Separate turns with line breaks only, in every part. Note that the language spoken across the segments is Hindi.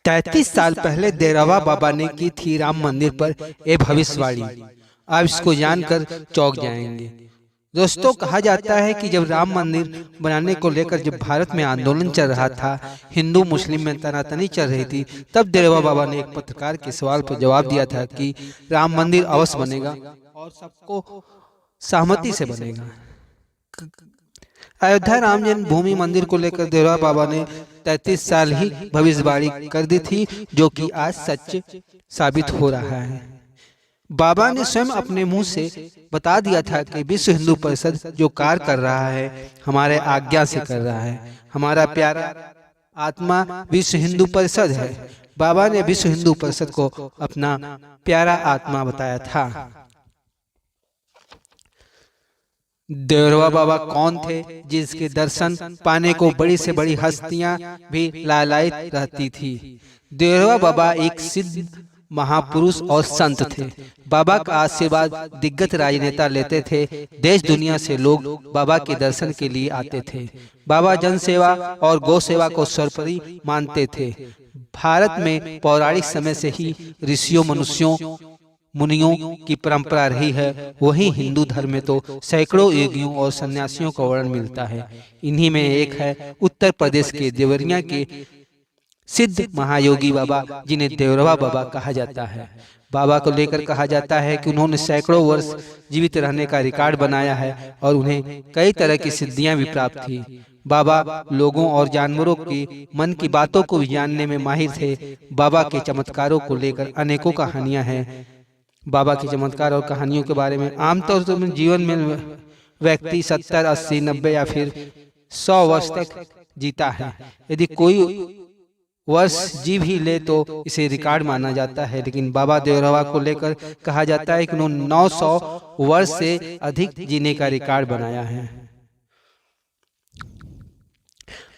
33 साल पहले देरवा बाबा ने की थी राम मंदिर पर ये भविष्यवाणी। आप इसको जानकर चौंक जाएंगे। दोस्तों, कहा जाता है कि जब राम मंदिर बनाने को लेकर जब भारत में आंदोलन चल रहा था, हिंदू मुस्लिम में तनातनी चल रही थी, तब देरवा बाबा ने एक पत्रकार के सवाल पर जवाब दिया था कि राम मंदिर अवश्य बनेगा और सबको सहमति से बनेगा। अयोध्या राम जन्मभूमि मंदिर को लेकर देरवा बाबा ने 33 साल ही भविष्यवाणी कर दी थी, जो कि आज सच साबित हो रहा है। बाबा ने स्वयं अपने मुंह से बता दिया था कि विश्व हिंदू परिषद जो कार्य कर रहा है हमारे आज्ञा से कर रहा है। हमारा प्यारा आत्मा विश्व हिंदू परिषद है। बाबा ने विश्व हिंदू परिषद को अपना प्यारा आत्मा बताया था। देरवा बाबा कौन थे जिसके दर्शन पाने को बड़ी से बड़ी हस्तियां भी लालायित रहती थी? देरवा बाबा एक सिद्ध महापुरुष और संत थे। बाबा का आशीर्वाद दिग्गज राजनेता लेते थे। देश दुनिया से लोग बाबा के दर्शन के लिए आते थे। बाबा जन सेवा और गौ सेवा को सर्वोपरि मानते थे। भारत में पौराणिक समय से ही ऋषियों मुनियों की परंपरा रही है। वही हिंदू धर्म में तो सैकड़ों योगियों और सन्यासियों का वर्णन मिलता है। इन्हीं में एक है उत्तर प्रदेश के देवरिया के सिद्ध महायोगी बाबा, जिन्हें देरवा बाबा कहा जाता है। बाबा को लेकर कहा जाता है कि उन्होंने सैकड़ों वर्ष जीवित रहने का रिकॉर्ड बनाया है और उन्हें कई तरह की सिद्धियां भी प्राप्त थी। बाबा लोगों और जानवरों की मन की बातों को जानने में माहिर थे। बाबा के चमत्कारों को लेकर अनेकों कहानियां हैं। बाबा के चमत्कार और कहानियों के बारे में आमतौर पर जीवन में व्यक्ति 70, 80, 90 या फिर 100 वर्ष तक जीता है। यदि कोई वर्ष जी भी ले तो इसे रिकॉर्ड माना जाता है, लेकिन बाबा देरवा को लेकर कहा जाता है कि उन्होंने 900 वर्ष से अधिक जीने का रिकॉर्ड बनाया है।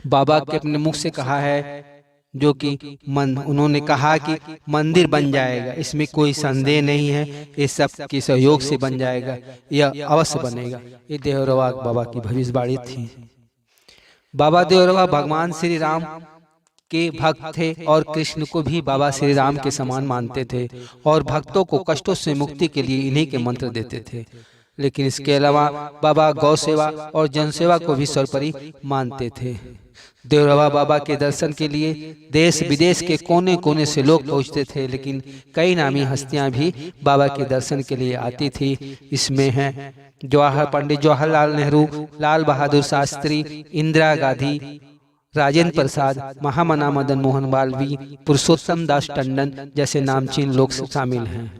बाबा के अपने मुख से कहा है जो कि उन्होंने कहा कि मंदिर बन जाएगा, इसमें कोई संदेह नहीं है। ये सब के सहयोग से बन जाएगा, यह अवश्य बनेगा। ये देरवा बाबा की भविष्यवाणी थी। बाबा देरवा भगवान श्री राम के भक्त थे और कृष्ण को भी बाबा श्री राम के समान मानते थे और भक्तों को कष्टों से मुक्ति के लिए इन्हीं के मंत्र देते थे। लेकिन इसके अलावा बाबा गौ सेवा और जनसेवा को भी सर्वोपरि मानते थे। देरवा बाबा के दर्शन के लिए देश विदेश के कोने कोने से लोग पहुंचते थे, लेकिन कई नामी हस्तियां भी बाबा के दर्शन के लिए आती थी। इसमें हैं पंडित जवाहरलाल नेहरू, लाल बहादुर शास्त्री, इंदिरा गांधी, राजेंद्र प्रसाद, महामना मदन मोहन मालवीय, पुरुषोत्तम दास टंडन जैसे नामचीन लोग शामिल हैं।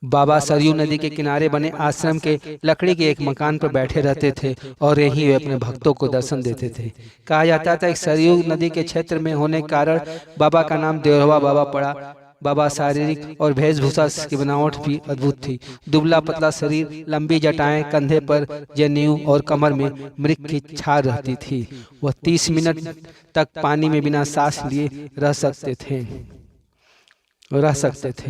बाबा सरयू नदी के किनारे बने आश्रम के लकड़ी के एक मकान पर बैठे रहते थे और यहीं वे अपने भक्तों को दर्शन देते थे। कहा जाता था कि सरयू नदी के क्षेत्र में होने के कारण बाबा का नाम देरवा बाबा पड़ा। बाबा शारीरिक और वेशभूषा की बनावट भी अद्भुत थी। दुबला पतला शरीर, लंबी जटाएं, कंधे पर जनेऊ और कमर में मृग की छाल रहती थी। वह 30 मिनट तक पानी में बिना सांस लिए रह सकते थे।